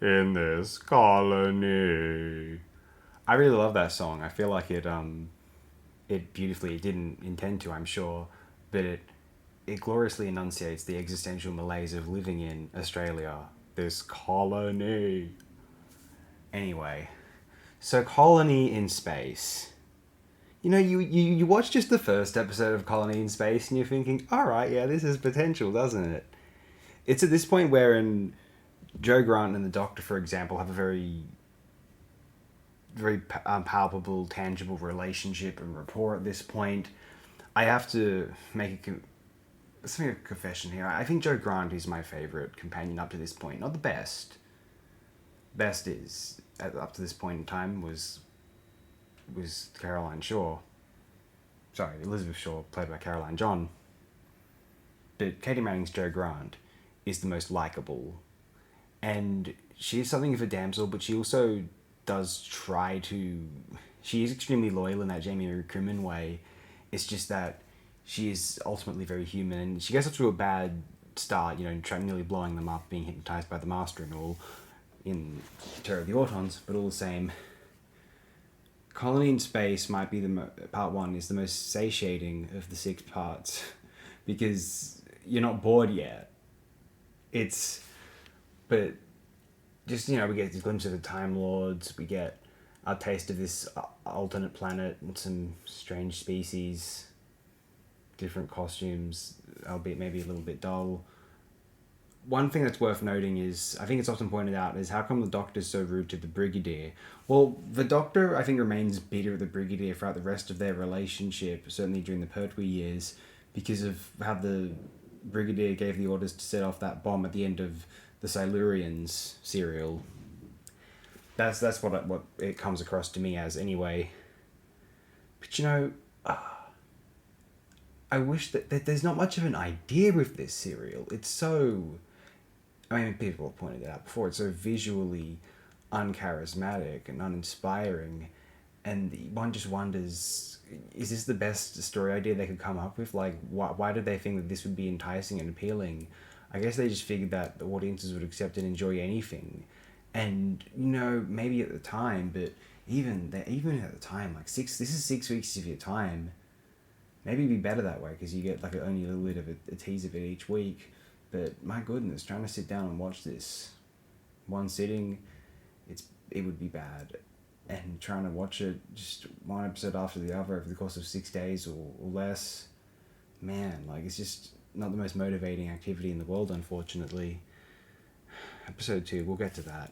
in this colony. I really love that song. I feel like it beautifully, it didn't intend to, I'm sure, but it gloriously enunciates the existential malaise of living in Australia, this colony. Anyway, so Colony in Space. You know, you watch just the first episode of Colony in Space and you're thinking, alright, yeah, this has potential, doesn't it? It's at this point wherein Joe Grant and the Doctor, for example, have a very palpable, tangible relationship and rapport at this point. I have to let's make a confession here. I think Joe Grant is my favourite companion up to this point. Not the best. Best is, up to this point in time, was Caroline Shaw. Sorry, Elizabeth Shaw, played by Caroline John. But Katie Manning's Joe Grant is the most likeable. And she is something of a damsel, but she also does try to... She is extremely loyal in that Jamie Crimmins way. It's just that she is ultimately very human, and she gets off to a bad start, nearly blowing them up, being hypnotised by the Master and all, in Terror of the Autons, but all the same... Colony in Space might be part one is the most satiating of the 6 parts, because you're not bored yet. But just, we get a glimpse of the Time Lords, we get our taste of this alternate planet and some strange species, different costumes, albeit maybe a little bit dull. One thing that's worth noting is, I think it's often pointed out, is how come the Doctor's so rude to the Brigadier? Well, the Doctor, I think, remains bitter at the Brigadier throughout the rest of their relationship, certainly during the Pertwee years, because of how the Brigadier gave the orders to set off that bomb at the end of the Silurians serial. That's what it comes across to me as, anyway. But I wish that there's not much of an idea with this serial. It's so... I mean, people have pointed it out before. It's so visually uncharismatic and uninspiring, and one just wonders, is this the best story idea they could come up with? Like, why did they think that this would be enticing and appealing? I guess they just figured that the audiences would accept and enjoy anything. And, maybe at the time, but even at the time, like, this is 6 weeks of your time. Maybe it'd be better that way, because you get like only a little bit of a tease of it each week. But my goodness, trying to sit down and watch this one sitting, it would be bad. And trying to watch it just one episode after the other over the course of 6 days or less, man, like, it's just not the most motivating activity in the world, unfortunately. Episode 2, we'll get to that.